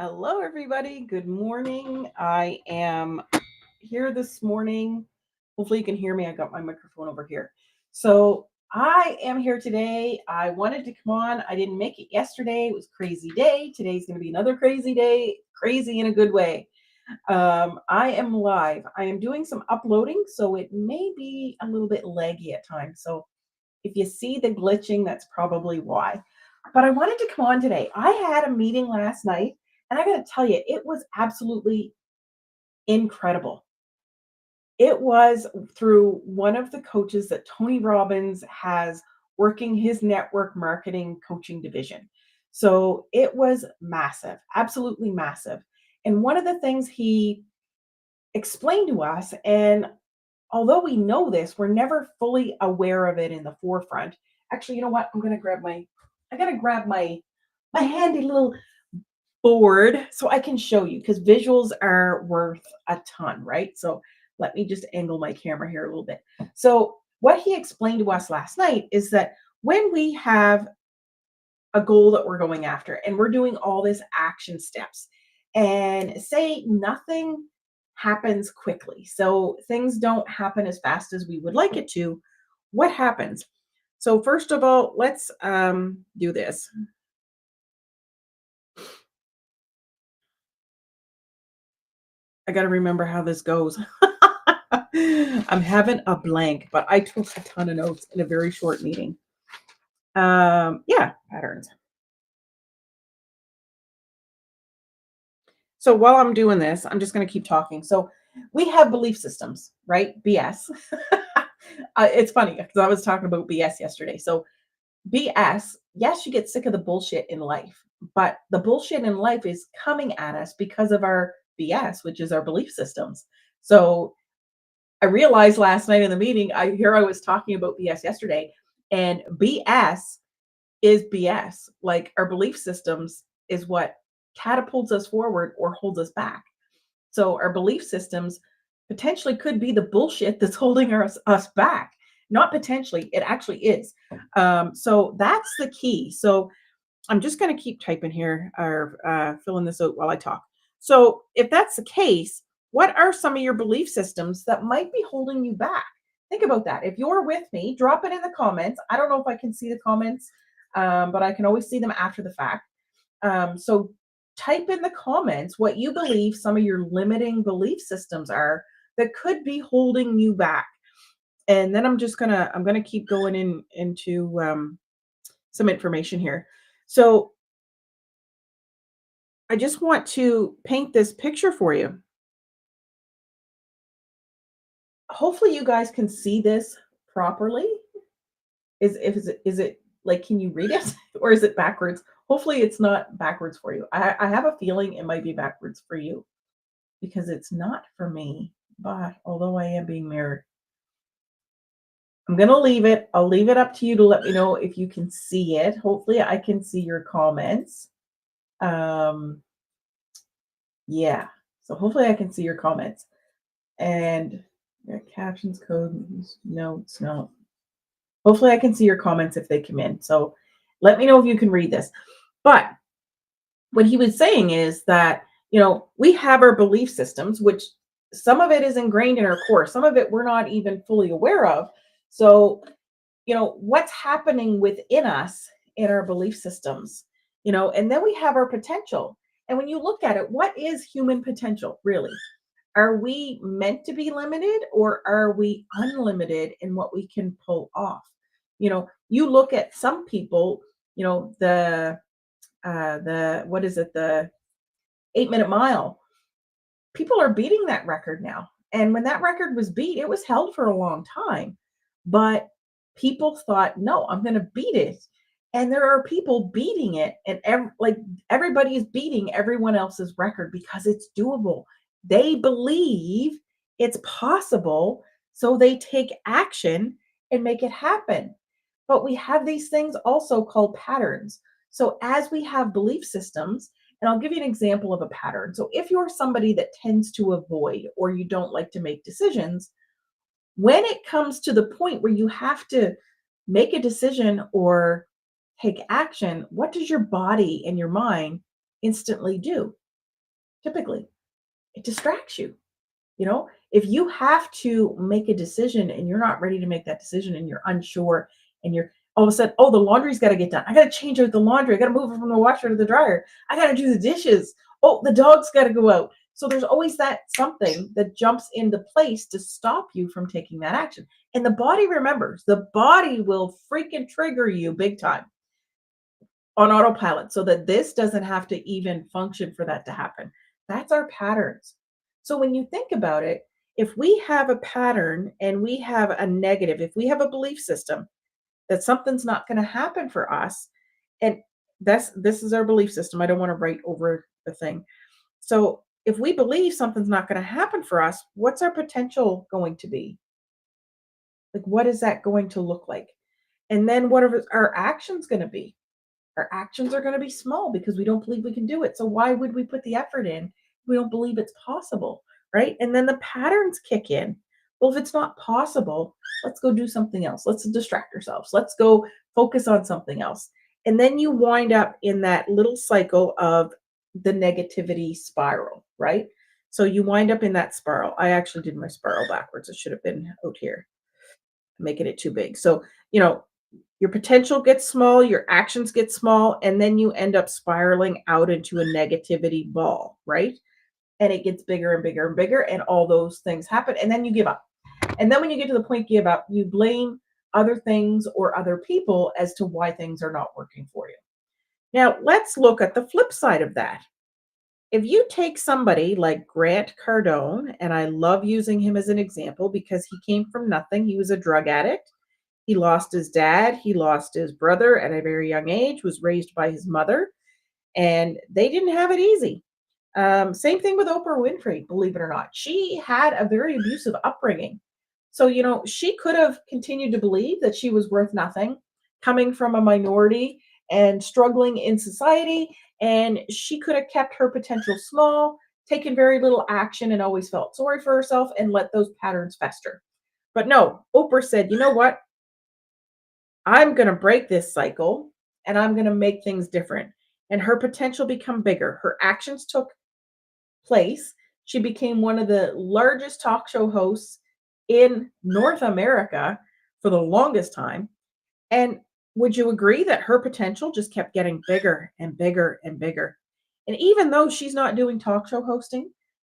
Hello, everybody. Good morning. I am here this morning. Hopefully, you can hear me. I got my microphone over here. So, I am here today. I wanted to come on. I didn't make it yesterday. It was a crazy day. Today's going to be another crazy day, crazy in a good way. I am live. I am doing some uploading, so it may be a little bit laggy at times. So, if you see the glitching, that's probably why. But I wanted to come on today. I had a meeting last night, and I got to tell you, it was absolutely incredible. It was through one of the coaches that Tony Robbins has working his network marketing coaching division. So it was massive, absolutely massive. And one of the things he explained to us, and although we know this, we're never fully aware of it in the forefront. Actually, you know what? I gotta grab my handy little board so I can show you because visuals are worth a ton, right? So let me just angle my camera here a little bit. So what he explained to us last night is that when we have a goal that we're going after and we're doing all this action steps and say nothing happens quickly, so things don't happen as fast as we would like it to, what happens? So first of all, let's do this. I got to remember how this goes. I'm having a blank, but I took a ton of notes in a very short meeting. Yeah, patterns. So while I'm doing this, I'm just going to keep talking. So we have belief systems, right? BS. It's funny because I was talking about BS yesterday. So BS, yes, you get sick of the bullshit in life, but the bullshit in life is coming at us because of our BS, which is our belief systems. So I realized last night in the meeting, I was talking about BS yesterday, and BS is BS. Like our belief systems is what catapults us forward or holds us back. So our belief systems potentially could be the bullshit that's holding us back. Not potentially, it actually is. So that's the key. So I'm just going to keep typing here or filling this out while I talk. So, if that's the case, what are some of your belief systems that might be holding you back? Think about that. If you're with me, drop it in the comments. I don't know if I can see the comments, but I can always see them after the fact. So, type in the comments what you believe some of your limiting belief systems are that could be holding you back. And then I'm gonna keep going into some information here. So I just want to paint this picture for you. Hopefully you guys can see this properly. Is it like can you read it or is it backwards? Hopefully it's not backwards for you. I have a feeling it might be backwards for you because it's not for me. But although I am being mirrored, I'm gonna leave it. I'll leave it up to you to let me know if you can see it. Hopefully I can see your comments. Um, yeah. So hopefully I can see your comments. And yeah, captions, code, notes, no. Hopefully I can see your comments if they come in. So let me know if you can read this. But what he was saying is that, we have our belief systems, which some of it is ingrained in our core, some of it we're not even fully aware of. So, what's happening within us in our belief systems, and then we have our potential. And when you look at it, what is human potential really? Are we meant to be limited or are we unlimited in what we can pull off? You look at some people, the what is it, the 8-minute mile. People are beating that record now. And when that record was beat, it was held for a long time. But people thought, no, I'm going to beat it. And there are people beating it, and everybody is beating everyone else's record because it's doable. They believe it's possible, so they take action and make it happen. But we have these things also called patterns. So as we have belief systems, and I'll give you an example of a pattern. So if you're somebody that tends to avoid or you don't like to make decisions, when it comes to the point where you have to make a decision or take action, what does your body and your mind instantly do? typically. It distracts you. If you have to make a decision and you're not ready to make that decision and you're unsure and you're all of a sudden, oh, the laundry's got to get done. I got to change out the laundry. I got to move it from the washer to the dryer. I got to do the dishes. Oh, the dog's got to go out. So there's always that something that jumps into place to stop you from taking that action. And the body remembers. The body will freaking trigger you big time on autopilot so that this doesn't have to even function for that to happen. That's our patterns. So when you think about it, if we have a pattern and we have a negative, if we have a belief system that something's not going to happen for us, and this is our belief system. I don't want to write over the thing. So if we believe something's not going to happen for us, what's our potential going to be? Like, what is that going to look like? And then what are our actions going to be? Our actions are going to be small because we don't believe we can do it. So why would we put the effort in if we don't believe it's possible, right? And then the patterns kick in. Well, if it's not possible, let's go do something else. Let's distract ourselves. Let's go focus on something else. And then you wind up in that little cycle of the negativity spiral, right? So you wind up in that spiral. I actually did my spiral backwards. It should have been out here, making it too big. So, your potential gets small, your actions get small, and then you end up spiraling out into a negativity ball, right? And it gets bigger and bigger and bigger, and all those things happen. And then you give up. And then when you get to the point you give up, you blame other things or other people as to why things are not working for you. Now, let's look at the flip side of that. If you take somebody like Grant Cardone, and I love using him as an example because he came from nothing, he was a drug addict. He lost his dad. He lost his brother at a very young age, was raised by his mother, and they didn't have it easy. Same thing with Oprah Winfrey, believe it or not. She had a very abusive upbringing. So, she could have continued to believe that she was worth nothing, coming from a minority and struggling in society. And she could have kept her potential small, taken very little action, and always felt sorry for herself and let those patterns fester. But no, Oprah said, you know what? I'm going to break this cycle and I'm going to make things different. And her potential become bigger. Her actions took place. She became one of the largest talk show hosts in North America for the longest time. And would you agree that her potential just kept getting bigger and bigger and bigger? And even though she's not doing talk show hosting,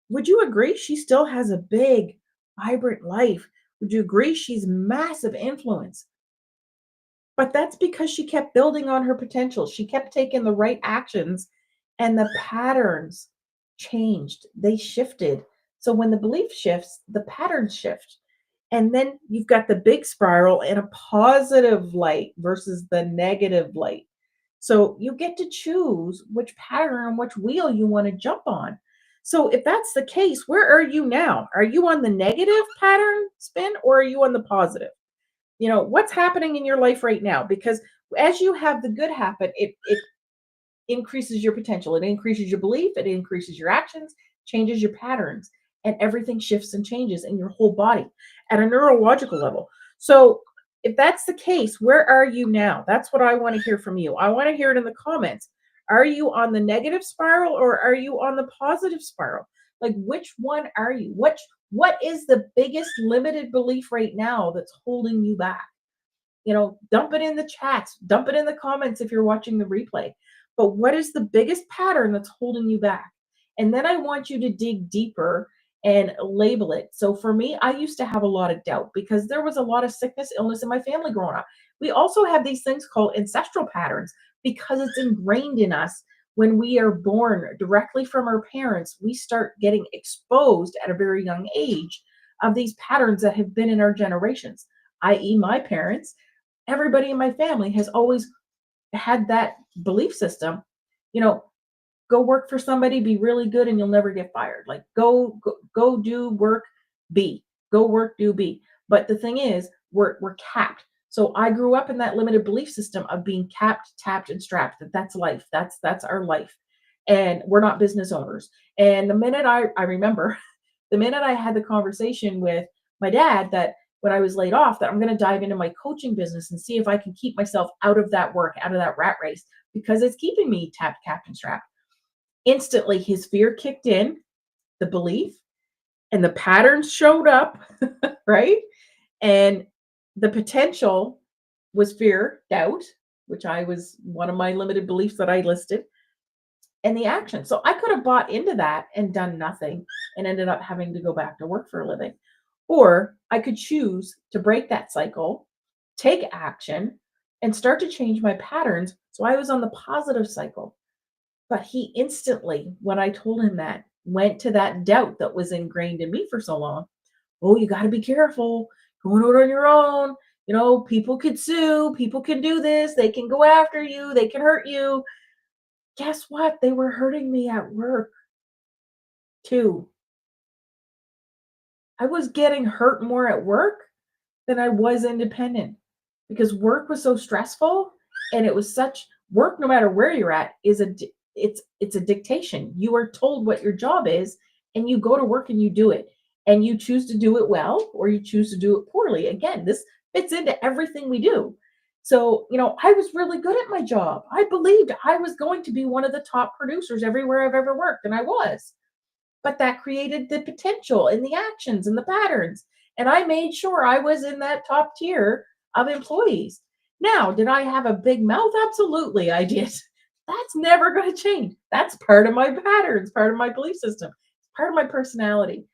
would you agree she still has a big, vibrant life? Would you agree she's massive influence? But that's because she kept building on her potential. She kept taking the right actions and the patterns changed. They shifted. So when the belief shifts, the patterns shift. And then you've got the big spiral in a positive light versus the negative light. So you get to choose which pattern and which wheel you want to jump on. So if that's the case, where are you now? Are you on the negative pattern spin or are you on the positive? What's happening in your life right now? Because as you have the good happen, it increases your potential, it increases your belief, it increases your actions, changes your patterns, and everything shifts and changes in your whole body at a neurological level. So if that's the case, where are you now? That's what I want to hear from you. I want to hear it in the comments. Are you on the negative spiral or are you on the positive spiral? Like, which one are you? What is the biggest limited belief right now that's holding you back? Dump it in the chats, dump it in the comments if you're watching the replay. But what is the biggest pattern that's holding you back? And then I want you to dig deeper and label it. So for me, I used to have a lot of doubt because there was a lot of sickness, illness in my family growing up. We also have these things called ancestral patterns because it's ingrained in us. When we are born directly from our parents, we start getting exposed at a very young age of these patterns that have been in our generations, i.e., my parents. Everybody in my family has always had that belief system, you know, go work for somebody, be really good, and you'll never get fired. Like go do work, go work, do be. But the thing is, we're capped. So I grew up in that limited belief system of being capped, tapped, and strapped. That's life. That's our life, and we're not business owners. And the minute I remember, the minute I had the conversation with my dad that when I was laid off, that I'm going to dive into my coaching business and see if I can keep myself out of that work, out of that rat race, because it's keeping me tapped, capped, and strapped. Instantly, his fear kicked in, the belief, and the patterns showed up, right? And the potential was fear, doubt, which I was one of my limited beliefs that I listed, and the action. So I could have bought into that and done nothing and ended up having to go back to work for a living. Or I could choose to break that cycle, take action, and start to change my patterns. So I was on the positive cycle. But he instantly, when I told him that, went to that doubt that was ingrained in me for so long. Oh, you got to be careful going out on your own. People could sue, people can do this, they can go after you, they can hurt you. Guess what? They were hurting me at work too. I was getting hurt more at work than I was independent because work was so stressful and it was such work no matter where you're at it's a dictation. You are told what your job is and you go to work and you do it and you choose to do it well or you choose to do it poorly. Again, this fits into everything we do. So, I was really good at my job. I believed I was going to be one of the top producers everywhere I've ever worked, and I was. But that created the potential and the actions and the patterns. And I made sure I was in that top tier of employees. Now, did I have a big mouth? Absolutely, I did. That's never going to change. That's part of my patterns, part of my belief system, part of my personality.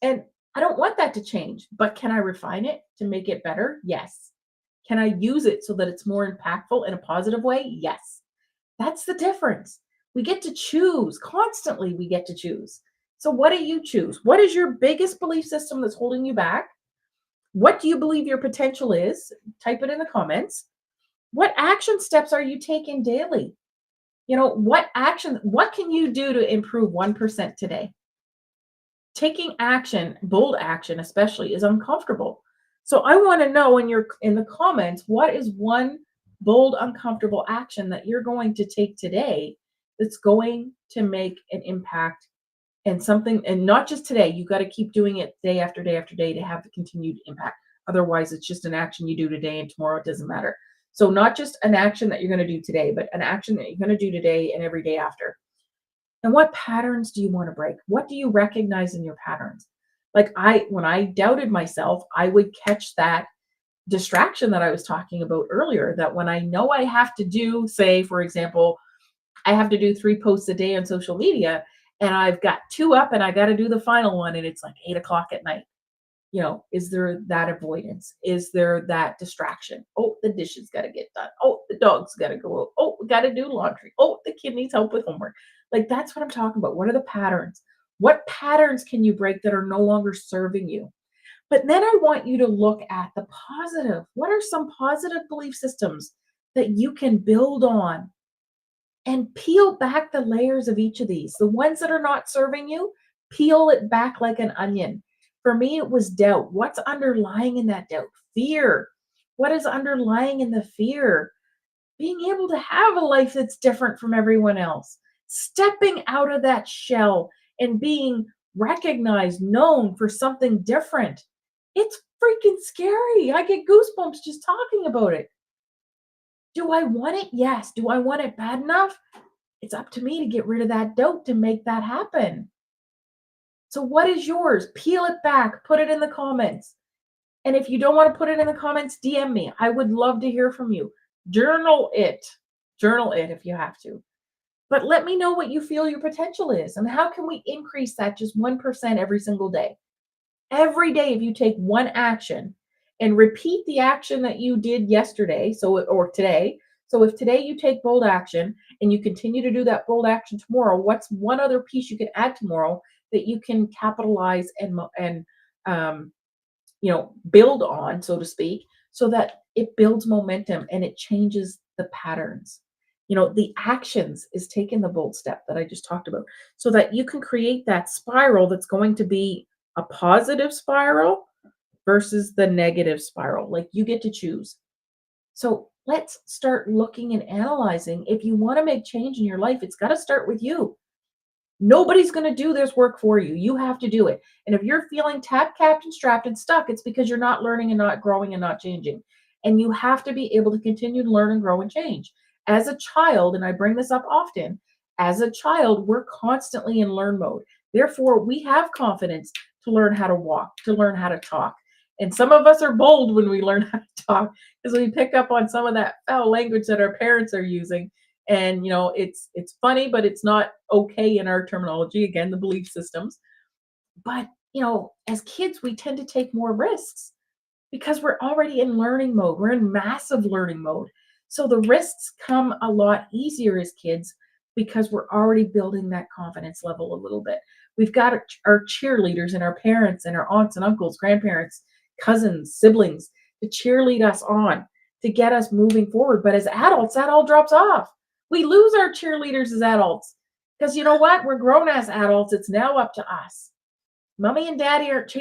And I don't want that to change, but can I refine it to make it better? Yes. Can I use it so that it's more impactful in a positive way? Yes. That's the difference. We get to choose constantly. We get to choose. So, what do you choose? What is your biggest belief system that's holding you back? What do you believe your potential is? Type it in the comments. What action steps are you taking daily? What can you do to improve 1% today? Taking action, bold action especially, is uncomfortable. So I want to know in the comments, what is one bold, uncomfortable action that you're going to take today that's going to make an impact and something, and not just today. You got to keep doing it day after day after day to have the continued impact. Otherwise, it's just an action you do today and tomorrow it doesn't matter. So not just an action that you're going to do today, but an action that you're going to do today and every day after. And what patterns do you want to break? What do you recognize in your patterns? Like when I doubted myself, I would catch that distraction that I was talking about earlier, that when I know I have to do, say, for example, I have to do 3 posts a day on social media and I've got 2 up and I got to do the final one and it's like 8 o'clock at night. Is there that avoidance? Is there that distraction? Oh, the dishes got to get done. Oh, the dog's got to go out. Oh, we got to do laundry. Oh, the kid needs help with homework. Like, that's what I'm talking about. What are the patterns? What patterns can you break that are no longer serving you? But then I want you to look at the positive. What are some positive belief systems that you can build on and peel back the layers of each of these? The ones that are not serving you, peel it back like an onion. For me, it was doubt. What's underlying in that doubt? Fear. What is underlying in the fear? Being able to have a life that's different from everyone else. Stepping out of that shell and being recognized, known for something different. It's freaking scary. I get goosebumps just talking about it. Do I want it? Yes. Do I want it bad enough? It's up to me to get rid of that doubt to make that happen. So, what is yours? Peel it back, put it in the comments. And if you don't want to put it in the comments, DM me. I would love to hear from you. Journal it. Journal it if you have to. But let me know what you feel your potential is and how can we increase that just 1% every single day. Every day, if you take one action and repeat the action that you did yesterday, or today. So if today you take bold action and you continue to do that bold action tomorrow, what's one other piece you can add tomorrow that you can capitalize and build on, so to speak, so that it builds momentum and it changes the patterns. The actions is taking the bold step that I just talked about so that you can create that spiral that's going to be a positive spiral versus the negative spiral. Like, you get to choose. So let's start looking and analyzing. If you want to make change in your life, it's got to start with you. Nobody's going to do this work for you. You have to do it. And if you're feeling tapped, capped, and strapped and stuck, it's because you're not learning and not growing and not changing. And you have to be able to continue to learn and grow and change. As a child, and I bring this up often, As a child, we're constantly in learn mode. Therefore, we have confidence to learn how to walk, to learn how to talk. And some of us are bold when we learn how to talk because we pick up on some of that foul language that our parents are using. And it's funny, but it's not okay in our terminology. Again, the belief systems. But as kids, we tend to take more risks because we're already in learning mode. We're in massive learning mode. So the risks come a lot easier as kids because we're already building that confidence level a little bit. We've got our cheerleaders and our parents and our aunts and uncles, grandparents, cousins, siblings to cheerlead us on, to get us moving forward. But as adults, that all drops off. We lose our cheerleaders as adults because you know what? We're grown as adults. It's now up to us. Mommy and daddy aren't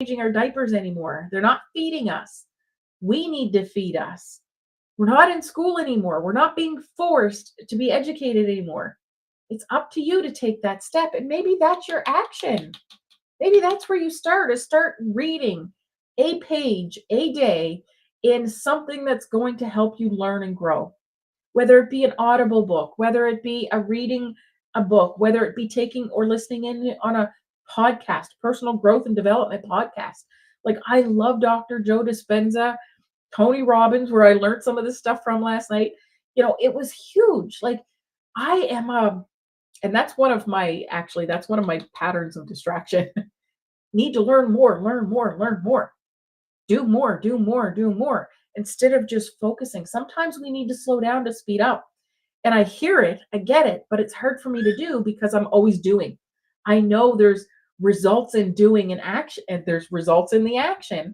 changing our diapers anymore. They're not feeding us. We need to feed us. We're not in school anymore. We're not being forced to be educated anymore. It's up to you to take that step. And maybe that's your action. Maybe that's where you start reading a page a day in something that's going to help you learn and grow. Whether it be an audible book, whether it be reading a book, whether it be taking or listening in on a podcast, personal growth and development podcast. Like I love Dr. Joe Dispenza, Tony Robbins, where I learned some of this stuff from last night. It was huge. Like I am and that's one of my patterns of distraction. Need to learn more, learn more, learn more. Do more, do more, do more. Instead of just focusing. Sometimes we need to slow down to speed up. And I hear it, I get it, but it's hard for me to do because I'm always doing. I know there's results in doing and action, and there's results in the action.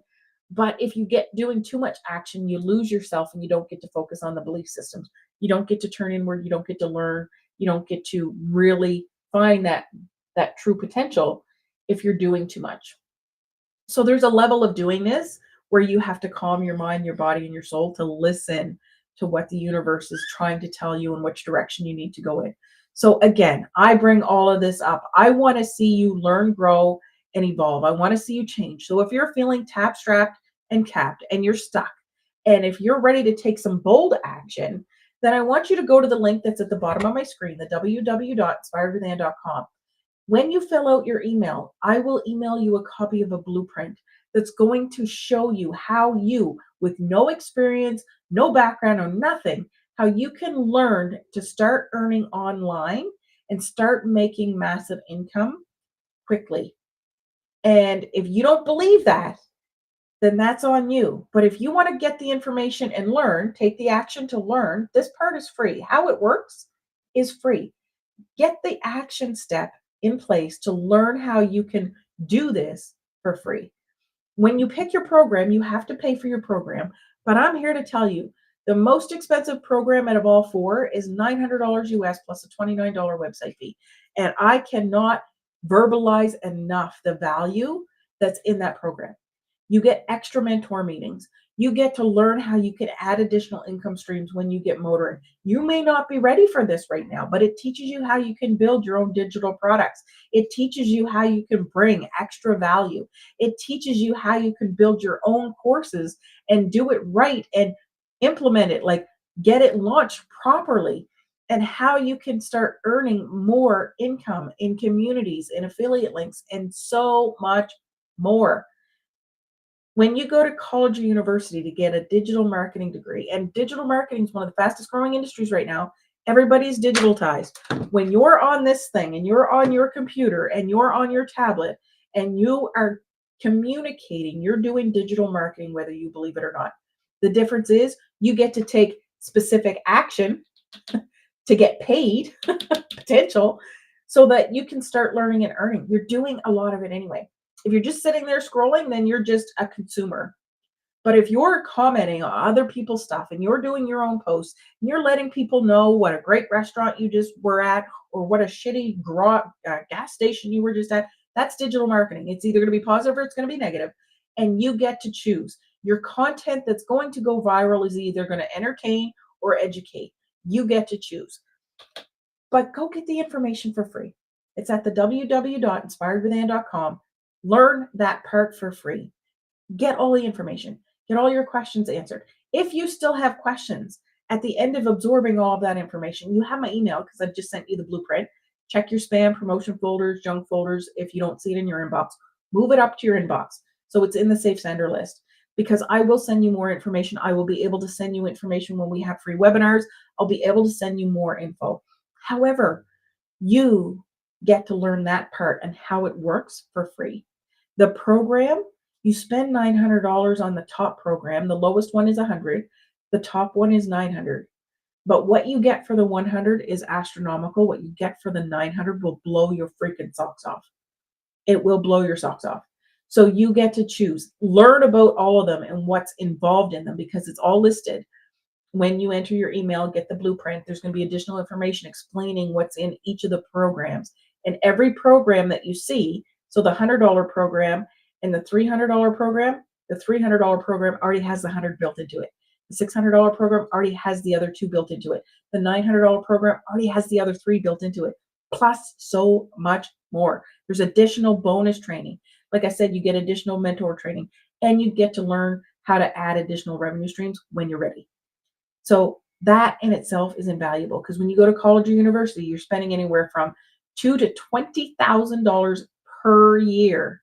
But if you get doing too much action, you lose yourself and you don't get to focus on the belief systems. You don't get to turn inward. You don't get to learn. You don't get to really find that true potential if you're doing too much. So there's a level of doing this where you have to calm your mind, your body, and your soul to listen to what the universe is trying to tell you and which direction you need to go in. So again, I bring all of this up. I want to see you learn, grow, and evolve. I want to see you change. So if you're feeling tap strapped and capped and you're stuck, and if you're ready to take some bold action, then I want you to go to the link that's at the bottom of my screen, the www.inspiredwithann.com. When you fill out your email, I will email you a copy of a blueprint that's going to show you how you, with no experience, no background, or nothing, how you can learn to start earning online and start making massive income quickly. And if you don't believe that, then that's on you. But if you want to get the information and learn, take the action to learn, this part is free. How it works is free. Get the action step in place to learn how you can do this for free. When you pick your program, you have to pay for your program. But I'm here to tell you, the most expensive program out of all four is $900 US plus a $29 website fee. And I cannot verbalize enough the value that's in that program. You get extra mentor meetings. You get to learn how you can add additional income streams when you get motoring. You may not be ready for this right now, but it teaches you how you can build your own digital products. It teaches you how you can bring extra value. It teaches you how you can build your own courses and do it right and implement it, like get it launched properly, and how you can start earning more income in communities, in affiliate links, and so much more. When you go to college or university to get a digital marketing degree, and digital marketing is one of the fastest growing industries right now, everybody's digitalized. When you're on this thing and you're on your computer and you're on your tablet and you are communicating, you're doing digital marketing, whether you believe it or not. The difference is you get to take specific action to get paid, potential, so that you can start learning and earning. You're doing a lot of it anyway. If you're just sitting there scrolling, then you're just a consumer. But if you're commenting on other people's stuff and you're doing your own posts, and you're letting people know what a great restaurant you just were at or what a shitty gas station you were just at, that's digital marketing. It's either going to be positive or it's going to be negative. And you get to choose. Your content that's going to go viral is either going to entertain or educate. You get to choose. But go get the information for free. It's at the www.inspiredwithann.com. Learn that part for free. Get all the information. Get all your questions answered. If you still have questions at the end of absorbing all of that information, you have my email because I've just sent you the blueprint. Check your spam, promotion folders, junk folders. If you don't see it in your inbox, move it up to your inbox so it's in the safe sender list, because I will send you more information. I will be able to send you information when we have free webinars. I'll be able to send you more info. However, you get to learn that part and how it works for free. The program, you spend $900 on the top program. The lowest one is $100. The top one is $900. But what you get for the $100 is astronomical. What you get for the $900 will blow your freaking socks off. It will blow your socks off. So you get to choose. Learn about all of them and what's involved in them, because it's all listed. When you enter your email, get the blueprint, there's going to be additional information explaining what's in each of the programs. And every program that you see, so the $100 program and the $300 program, the $300 program already has the 100 built into it. The $600 program already has the other 2 built into it. The $900 program already has the other 3 built into it, plus so much more. There's additional bonus training. Like I said, you get additional mentor training, and you get to learn how to add additional revenue streams when you're ready. So that in itself is invaluable, because when you go to college or university, you're spending anywhere from $2,000 to $20,000 per year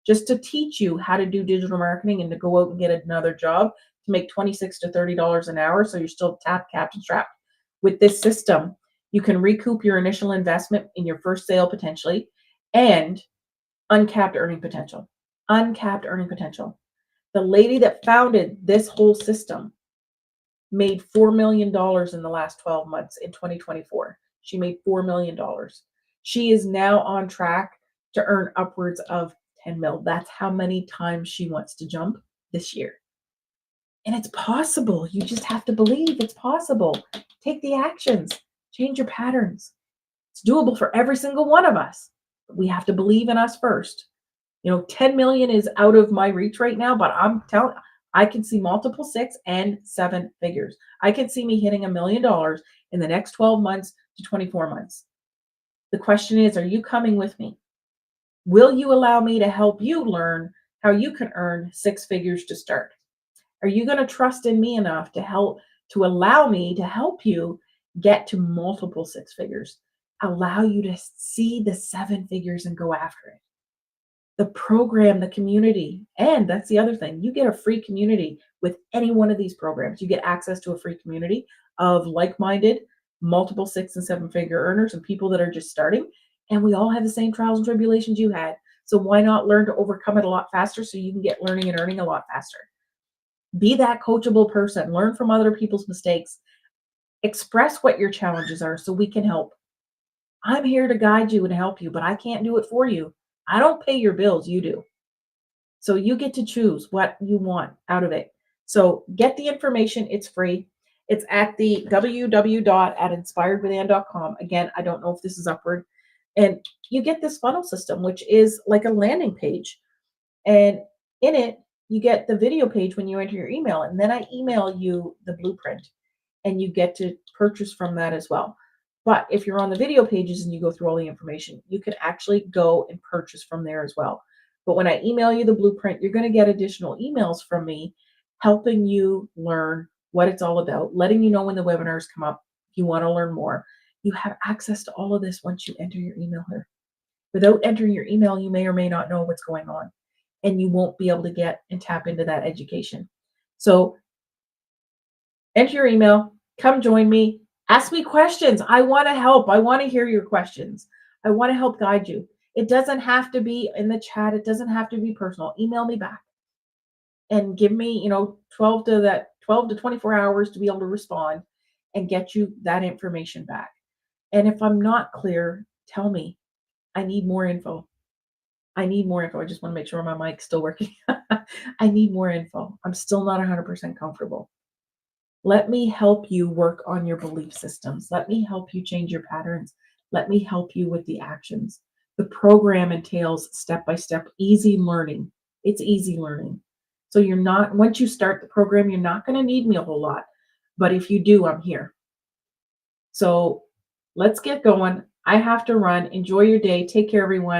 just to teach you how to do digital marketing and to go out and get another job to make $26 to $30 an hour. So you're still tapped, capped, and strapped. With this system, you can recoup your initial investment in your first sale potentially, and uncapped earning potential. Uncapped earning potential. The lady that founded this whole system made $4 million in the last 12 months in 2024. She made $4 million. She is now on track to earn upwards of 10 mil. That's how many times she wants to jump this year. And it's possible. You just have to believe it's possible. Take the actions, change your patterns. It's doable for every single one of us. But we have to believe in us first. 10 million is out of my reach right now, but I'm telling I can see multiple 6 and 7 figures. I can see me hitting $1 million in the next 12 months to 24 months. The question is, are you coming with me? Will you allow me to help you learn how you can earn 6 figures to start? Are you going to trust in me enough to allow me to help you get to multiple 6 figures? Allow you to see the 7 figures and go after it. The program, the community, and that's the other thing. You get a free community with any one of these programs. You get access to a free community of like-minded, multiple 6 and 7 figure earners and people that are just starting. And we all have the same trials and tribulations you had. So why not learn to overcome it a lot faster so you can get learning and earning a lot faster? Be that coachable person. Learn from other people's mistakes. Express what your challenges are so we can help. I'm here to guide you and help you, but I can't do it for you. I don't pay your bills, you do. So you get to choose what you want out of it. So get the information, it's free. It's at the www.inspiredwithann.com. Again, I don't know if this is upward. And you get this funnel system, which is like a landing page. And in it, you get the video page when you enter your email. And then I email you the blueprint, and you get to purchase from that as well. But if you're on the video pages and you go through all the information, you can actually go and purchase from there as well. But when I email you the blueprint, you're going to get additional emails from me helping you learn what it's all about, letting you know when the webinars come up. If you want to learn more, you have access to all of this once you enter your email here. Without entering your email, you may or may not know what's going on, and you won't be able to get and tap into that education. So enter your email, come join me. Ask me questions. I want to help. I want to hear your questions. I want to help guide you. It doesn't have to be in the chat. It doesn't have to be personal. Email me back and give me, 12 to 24 hours to be able to respond and get you that information back. And if I'm not clear, tell me. I need more info. I need more info. I just want to make sure my mic's still working. I need more info. I'm still not 100% comfortable. Let me help you work on your belief systems. Let me help you change your patterns. Let me help you with the actions. The program entails step-by-step easy learning. It's easy learning. So once you start the program, you're not going to need me a whole lot. But if you do, I'm here. So let's get going. I have to run. Enjoy your day. Take care, everyone.